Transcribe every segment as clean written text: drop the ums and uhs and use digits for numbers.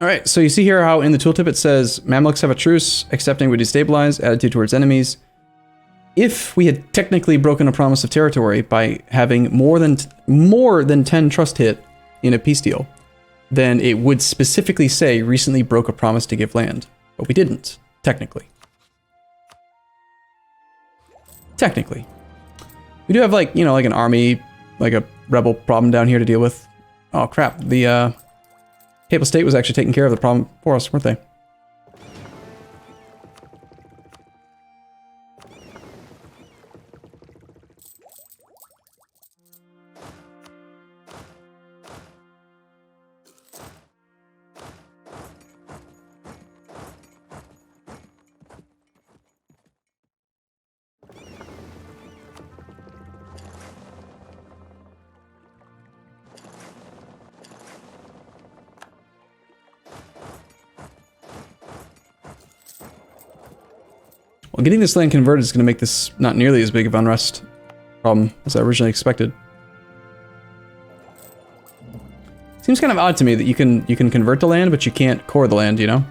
All right, so you see here how in the tooltip it says Mamluks have a truce, accepting would destabilize, attitude towards enemies. If we had technically broken a promise of territory by having more than 10 trust hit in a peace deal, then it would specifically say recently broke a promise to give land. But we didn't, technically. Technically. We do have like, you know, like an army, like a rebel problem down here to deal with. Oh crap, the Papal State was actually taking care of the problem for us, weren't they? Well, getting this land converted is going to make this not nearly as big of unrest problem as I originally expected. Seems kind of odd to me that you can convert the land, but you can't core the land, you know?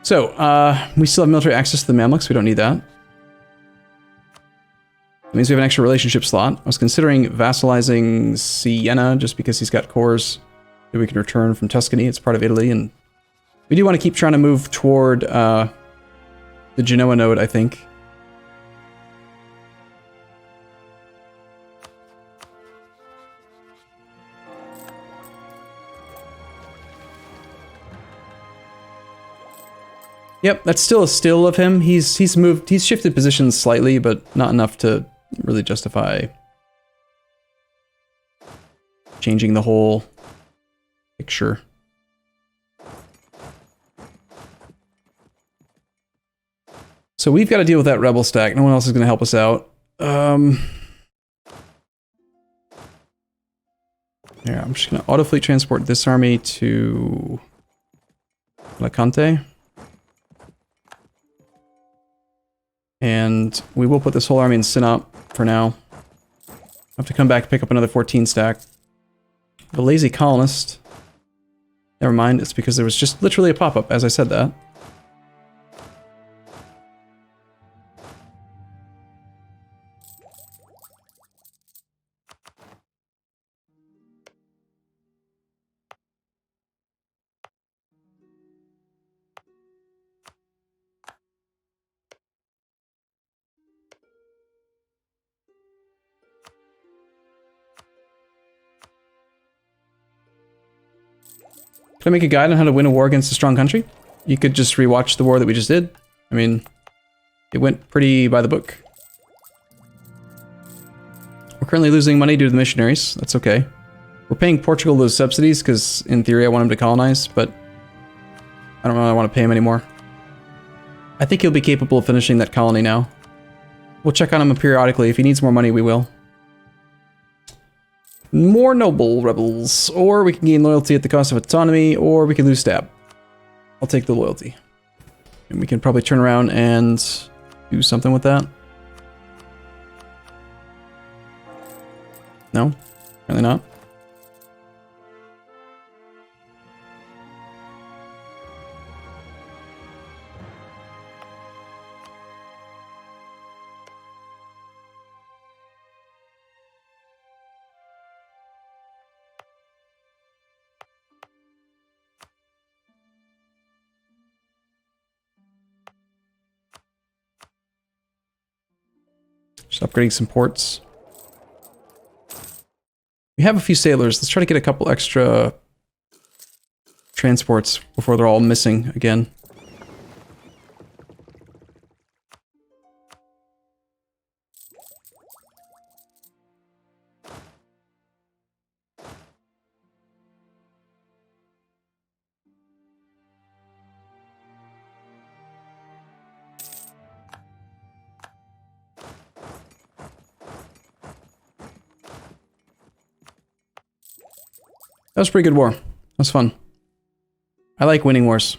So, we still have military access to the Mamluks. We don't need that. That means we have an extra relationship slot. I was considering vassalizing Siena just because he's got cores that we can return from Tuscany. It's part of Italy, and we do want to keep trying to move toward the Genoa node, I think. Yep, that's still a still of him. He's shifted positions slightly, but not enough to really justify changing the whole picture. So we've got to deal with that rebel stack. No one else is going to help us out. Yeah, I'm just going to auto-fleet transport this army to Alicante. And we will put this whole army in Sinop for now. I'll have to come back and pick up another 14 stack. The lazy colonist. Never mind, it's because there was just literally a pop-up as I said that. Can I make a guide on how to win a war against a strong country? You could just rewatch the war that we just did. I mean, it went pretty by the book. We're currently losing money due to the missionaries. That's okay. We're paying Portugal those subsidies because, in theory, I want him to colonize, but I don't really want to pay him anymore. I think he'll be capable of finishing that colony now. We'll check on him periodically. If he needs more money, we will. More noble rebels, or we can gain loyalty at the cost of autonomy, or we can lose stab. I'll take the loyalty. And we can probably turn around and do something with that. No? Apparently not. Just upgrading some ports. We have a few sailors. Let's try to get a couple extra transports before they're all missing again. That was a pretty good war. That was fun. I like winning wars.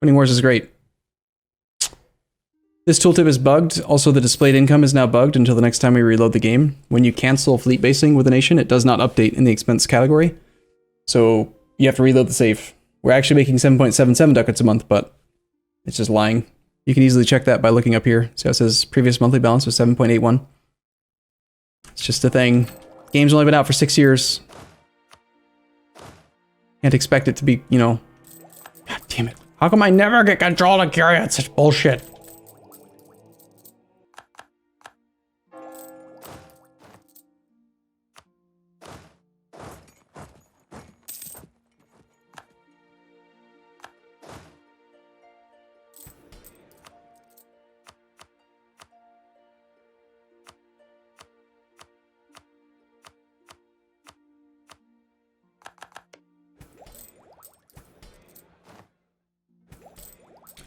Winning wars is great. This tooltip is bugged. Also, the displayed income is now bugged until the next time we reload the game. When you cancel fleet basing with a nation, it does not update in the expense category. So you have to reload the save. We're actually making 7.77 ducats a month, but it's just lying. You can easily check that by looking up here. See how it says previous monthly balance was 7.81. It's just a thing. Game's only been out for 6 years. Can't expect it to be, you know... God damn it. How come I never get control to carry out such bullshit?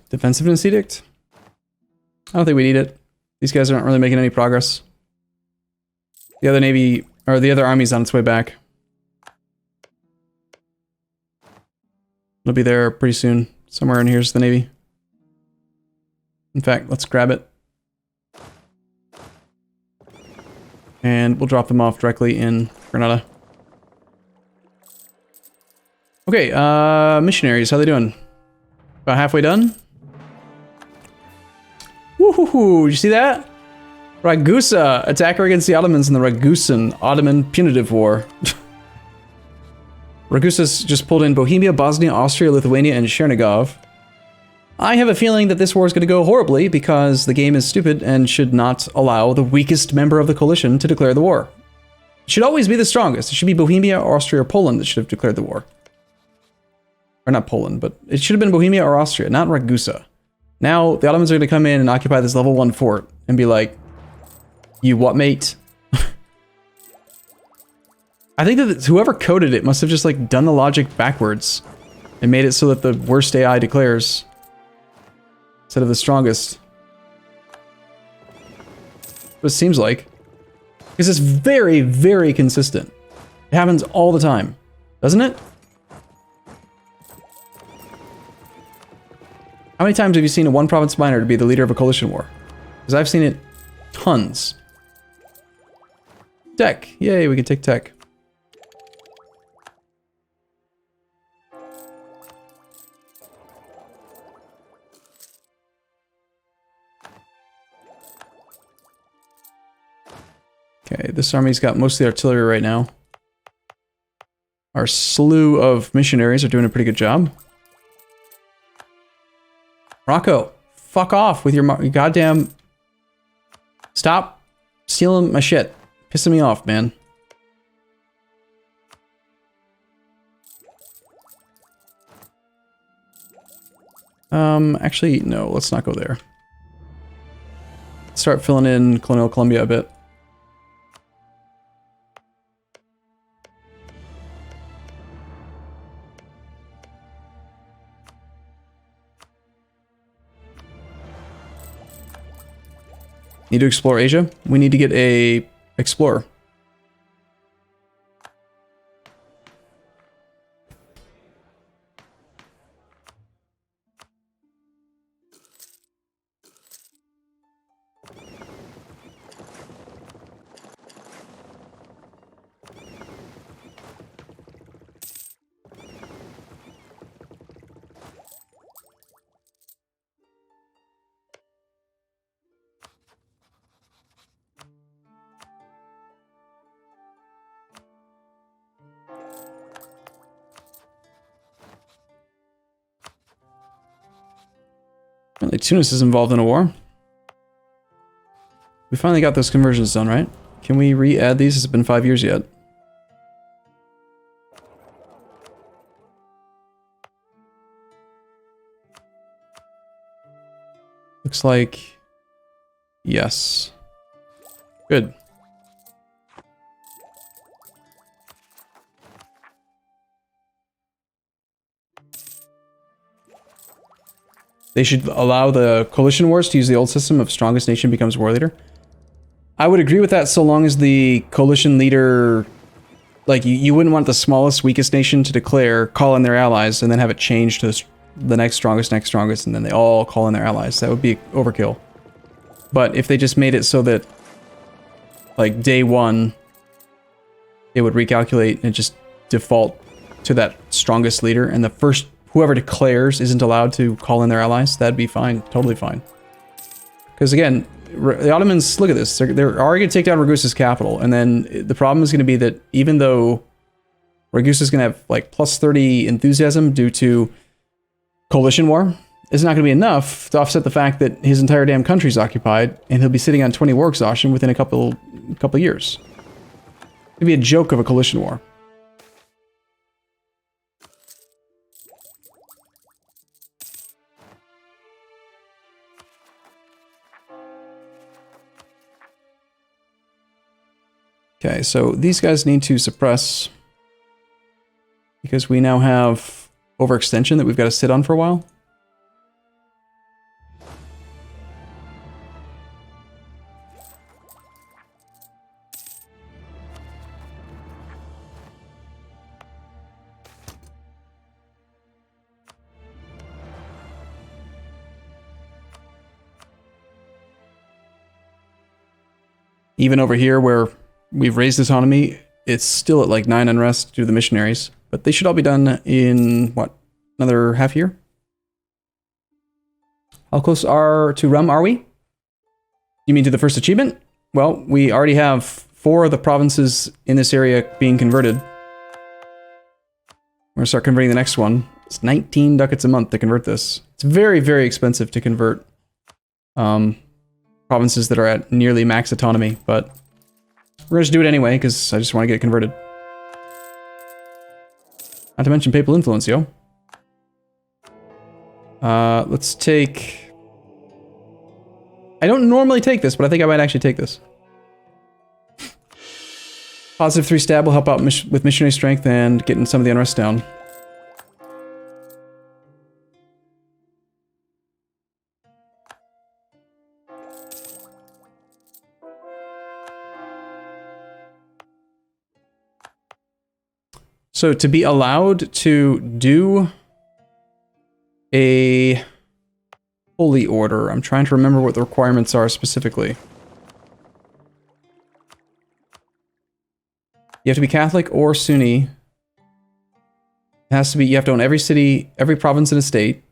Defensiveness edict? I don't think we need it. These guys aren't really making any progress. The other navy, or the other army's on its way back. It'll be there pretty soon. Somewhere in here's the navy. In fact, let's grab it. And we'll drop them off directly in Granada. Okay, missionaries, how they doing? About halfway done? Woohoo! Did you see that? Ragusa! Attacker against the Ottomans in the Ragusan Ottoman Punitive War. Ragusa's just pulled in Bohemia, Bosnia, Austria, Lithuania, and Chernigov. I have a feeling that this war is going to go horribly because the game is stupid and should not allow the weakest member of the coalition to declare the war. It should always be the strongest. It should be Bohemia, Austria, or Poland that should have declared the war. Or not Poland, but it should have been Bohemia or Austria, not Ragusa. Now, the Ottomans are going to come in and occupy this level 1 fort and be like, you what, mate? I think that whoever coded it must have just, like, done the logic backwards and made it so that the worst AI declares instead of the strongest. What it seems like. Because it's very, very consistent. It happens all the time, doesn't it? How many times have you seen a one province minor to be the leader of a coalition war? Because I've seen it tons. Tech. Yay, we can take tech. Okay, this army's got most of the artillery right now. Our slew of missionaries are doing a pretty good job. Morocco, fuck off with your goddamn... Stop stealing my shit. Pissing me off, man. Actually, no, let's not go there. Let's start filling in Colonial Columbia a bit. Need to explore Asia? We need to get a explorer. Apparently Tunis is involved in a war. We finally got those conversions done, right? Can we re-add these? It's been 5 years yet. Looks like... yes. Good. They should allow the coalition wars to use the old system of strongest nation becomes war leader. I would agree with that so long as the coalition leader... like, you wouldn't want the smallest, weakest nation to declare, call in their allies, and then have it change to the next strongest, and then they all call in their allies. That would be overkill. But if they just made it so that, like, day one, it would recalculate and just default to that strongest leader, and the first whoever declares isn't allowed to call in their allies, that'd be fine, totally fine. Because again, the Ottomans, look at this, they're already going to take down Ragusa's capital, and then the problem is going to be that even though Ragusa's going to have like plus 30 enthusiasm due to coalition war, it's not going to be enough to offset the fact that his entire damn country's occupied, and he'll be sitting on 20 war exhaustion within a couple years. It'd be a joke of a coalition war. Okay, so these guys need to suppress because we now have overextension that we've got to sit on for a while. Even over here where we've raised autonomy, it's still at like 9 unrest due to the missionaries. But they should all be done in, what, another half year? How close to Rum are we? You mean to the first achievement? Well, we already have 4 of the provinces in this area being converted. We're going to start converting the next one. It's 19 ducats a month to convert this. It's very, very expensive to convert provinces that are at nearly max autonomy, but we're going to do it anyway, because I just want to get it converted. Not to mention papal influence, yo. Let's take... I don't normally take this, but I think I might actually take this. Positive 3 stab will help out with missionary strength and getting some of the unrest down. So to be allowed to do a holy order, I'm trying to remember what the requirements are specifically. You have to be Catholic or Sunni. It has to be, you have to own every city, every province in a state.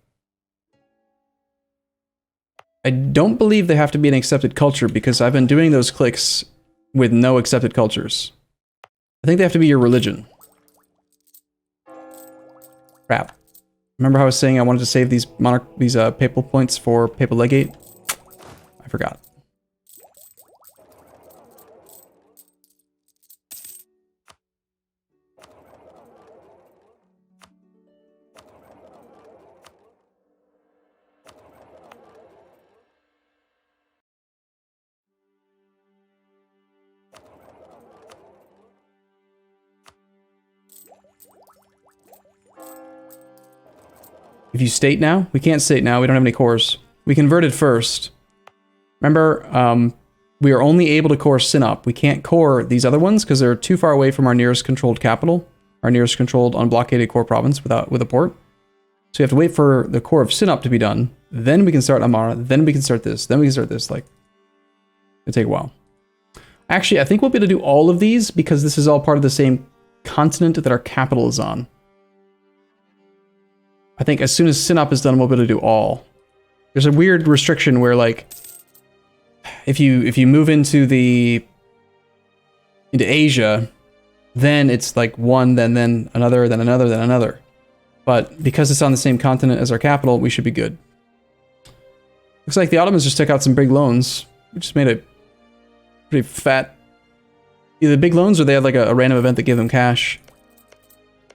I don't believe they have to be an accepted culture because I've been doing those clicks with no accepted cultures. I think they have to be your religion. Crap. Remember how I was saying I wanted to save these papal points for papal legate? I forgot. If you state now, we can't state now, we don't have any cores. We converted first. Remember, we are only able to core Sinop. We can't core these other ones because they're too far away from our nearest controlled capital, our nearest controlled unblockaded core province with a port. So you have to wait for the core of Sinop to be done, then we can start Amara, then we can start this, then we can start this, like, it'll take a while. Actually, I think we'll be able to do all of these because this is all part of the same continent that our capital is on. I think as soon as Sinop is done, we'll be able to do all. There's a weird restriction where, like, if you move into Asia, then it's like one, then another, then another, then another. But because it's on the same continent as our capital, we should be good. Looks like the Ottomans just took out some big loans. We just made a pretty fat... Either big loans or they had like a random event that gave them cash.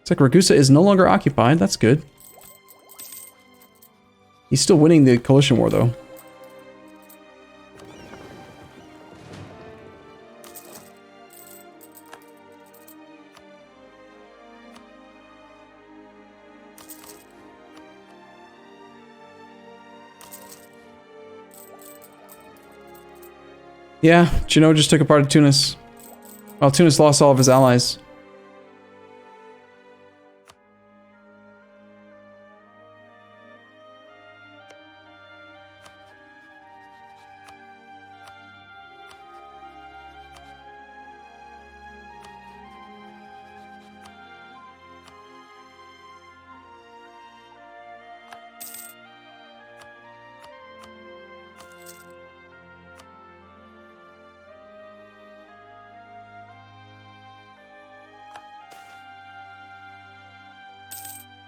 It's like Ragusa is no longer occupied. That's good. He's still winning the coalition war, though. Yeah, Genoa just took a part of Tunis. Well, Tunis lost all of his allies.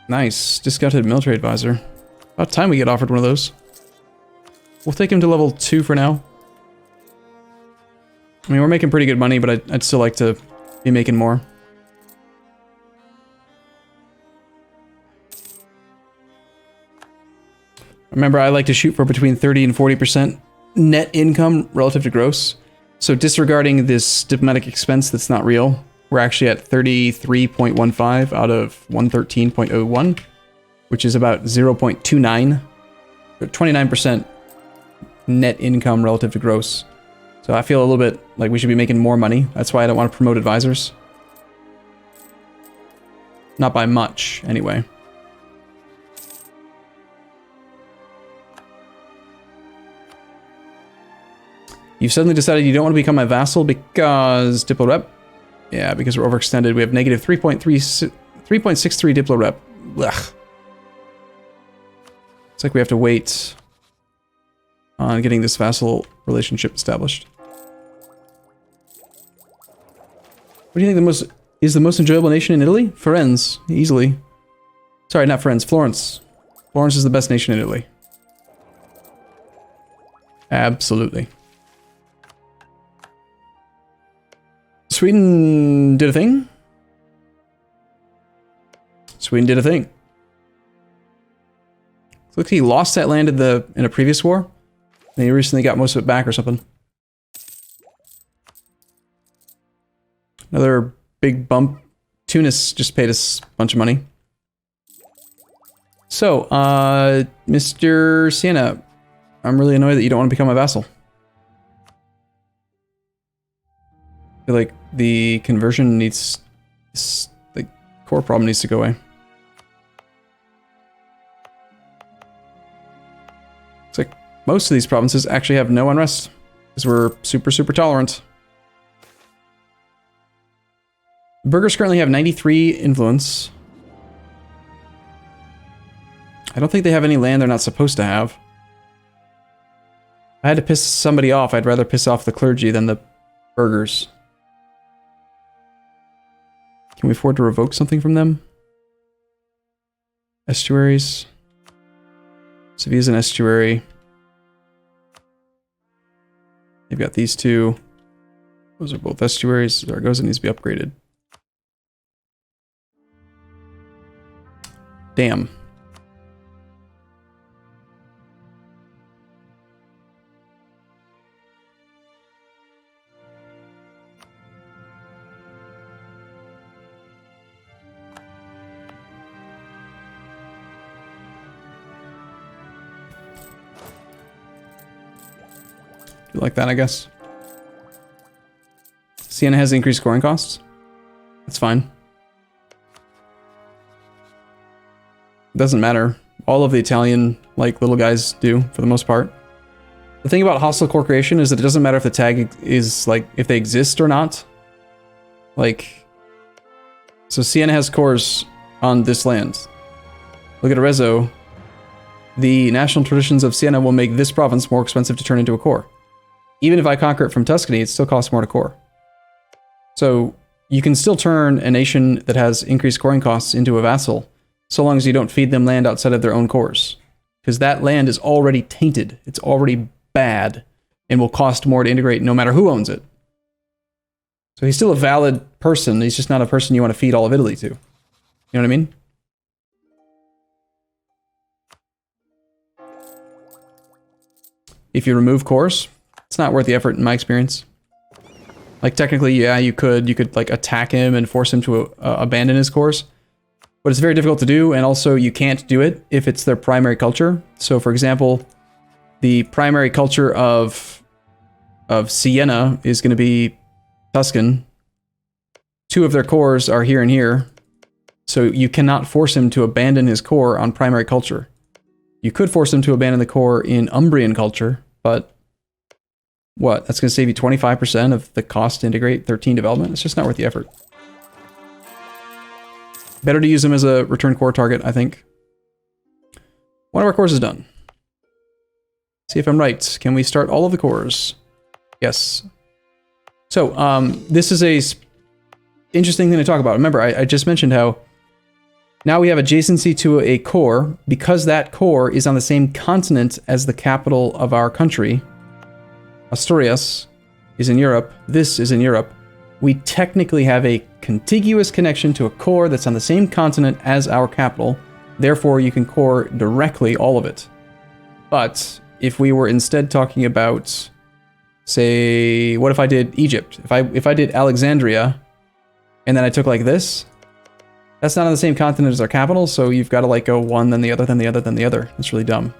Nice. Discounted military advisor. About time we get offered one of those. We'll take him to level 2 for now. I mean, we're making pretty good money, but I'd still like to be making more. Remember, I like to shoot for between 30 and 40% net income relative to gross. So disregarding this diplomatic expense that's not real, we're actually at 33.15 out of 113.01, which is about 0.29, 29% net income relative to gross. So I feel a little bit like we should be making more money. That's why I don't want to promote advisors. Not by much, anyway. You've suddenly decided you don't want to become my vassal because Diplo Rep? Yeah, because we're overextended. We have negative 3.63 Diplo Rep. Ugh. It's like we have to wait on getting this vassal relationship established. What do you think is the most enjoyable nation in Italy? Firenze, easily. Sorry, not Firenze, Florence. Florence is the best nation in Italy. Absolutely. Sweden did a thing. Sweden did a thing. Looks like he lost that land in a previous war. And he recently got most of it back or something. Another big bump. Tunis just paid us a bunch of money. So, Mr. Siena, I'm really annoyed that you don't want to become a vassal. I feel like the conversion needs... the core problem needs to go away. Looks like most of these provinces actually have no unrest. Because we're super, super tolerant. Burghers currently have 93 influence. I don't think they have any land they're not supposed to have. If I had to piss somebody off, I'd rather piss off the clergy than the burghers. Can we afford to revoke something from them? Estuaries. Sevilla's an estuary. They've got these two. Those are both estuaries. Zaragoza needs to be upgraded. Damn. Like that, I guess. Siena has increased scoring costs. That's fine. It doesn't matter. All of the Italian, like, little guys do, for the most part. The thing about hostile core creation is that it doesn't matter if the tag is, like, if they exist or not. Like, so Siena has cores on this land. Look at Arezzo. The national traditions of Siena will make this province more expensive to turn into a core. Even if I conquer it from Tuscany, it still costs more to core. So you can still turn a nation that has increased scoring costs into a vassal, so long as you don't feed them land outside of their own cores. Because that land is already tainted. It's already bad, and will cost more to integrate no matter who owns it. So he's still a valid person, he's just not a person you want to feed all of Italy to. You know what I mean? If you remove cores, it's not worth the effort in my experience. Like, technically, yeah, you could like attack him and force him to abandon his cores. But it's very difficult to do, and also you can't do it if it's their primary culture. So, for example, the primary culture of Siena is going to be Tuscan. 2 of their cores are here and here. So you cannot force him to abandon his core on primary culture. You could force him to abandon the core in Umbrian culture, but... what? That's going to save you 25% of the cost to integrate 13 development? It's just not worth the effort. Better to use them as a return core target, I think. One of our cores is done. See if I'm right. Can we start all of the cores? Yes. So, this is a interesting thing to talk about. Remember, I just mentioned how Now we have adjacency to a core. Because that core is on the same continent as the capital of our country, Asturias is in Europe, this is in Europe, we technically have a contiguous connection to a core that's on the same continent as our capital. Therefore, you can core directly all of it. But if we were instead talking about, say, what if I did Egypt? If I did Alexandria, and then I took like this, that's not on the same continent as our capital, so you've got to like go one, then the other, then the other, then the other. It's really dumb.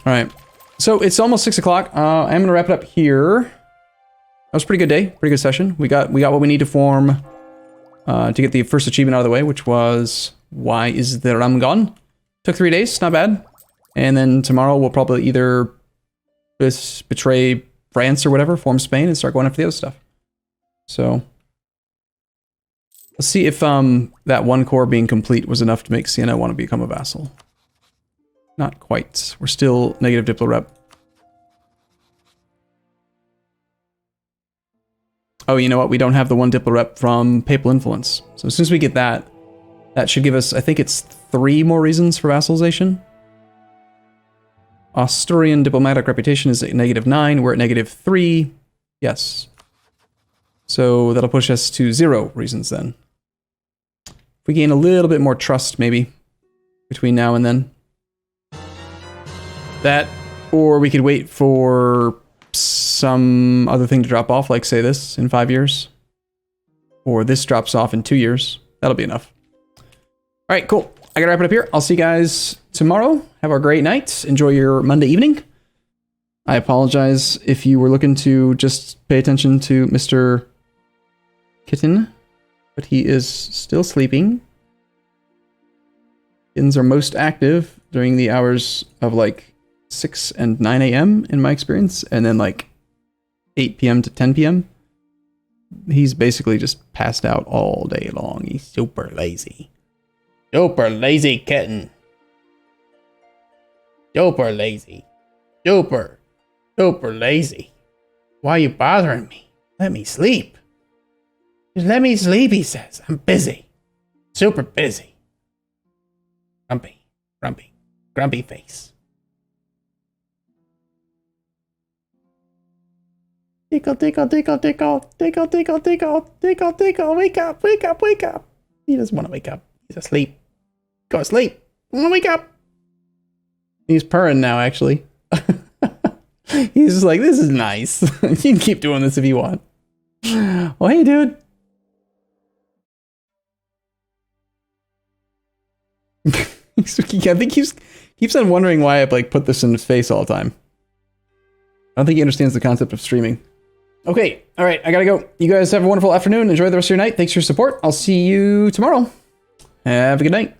All right, so it's almost 6 o'clock. I'm gonna wrap it up here. That was a pretty good day, pretty good session. We got what we need to form to get the first achievement out of the way, which was why is the Rum Gone? Took 3 days, not bad. And then tomorrow we'll probably either betray France or whatever, form Spain, and start going after the other stuff. So let's see if that one core being complete was enough to make Siena want to become a vassal. Not quite. We're still negative Diplo rep. Oh, you know what? We don't have the one Diplo rep from Papal Influence. So as soon as we get that, that should give us, I think it's 3 more reasons for vassalization. Asturian diplomatic reputation is at -9. We're at -3. Yes. So that'll push us to 0 reasons then. If we gain a little bit more trust, maybe, between now and then. That, or we could wait for some other thing to drop off, like say this in 5 years. Or this drops off in 2 years. That'll be enough. All right, cool. I gotta wrap it up here. I'll see you guys tomorrow. Have a great night. Enjoy your Monday evening. I apologize if you were looking to just pay attention to Mr. Kitten, but he is still sleeping. Kittens are most active during the hours of like 6 and 9 a.m. in my experience, and then like 8 p.m. to 10 p.m. He's basically just passed out all day long. He's super lazy. Super lazy kitten. Super lazy. Super lazy. Why are you bothering me? Let me sleep. Just let me sleep, he says. I'm busy. Super busy. Grumpy face. Tickle, tickle, tickle, tickle, tickle, tickle, tickle, tickle, tickle, wake up, wake up, wake up. He doesn't want to wake up. He's asleep. Go to sleep. I want to wake up. He's purring now, actually. He's just like, this is nice. You can keep doing this if you want. Well, hey, dude. I think he keeps on wondering why I like put this in his face all the time. I don't think he understands the concept of streaming. Okay, all right, I gotta go. You guys have a wonderful afternoon. Enjoy the rest of your night. Thanks for your support. I'll see you tomorrow. Have a good night.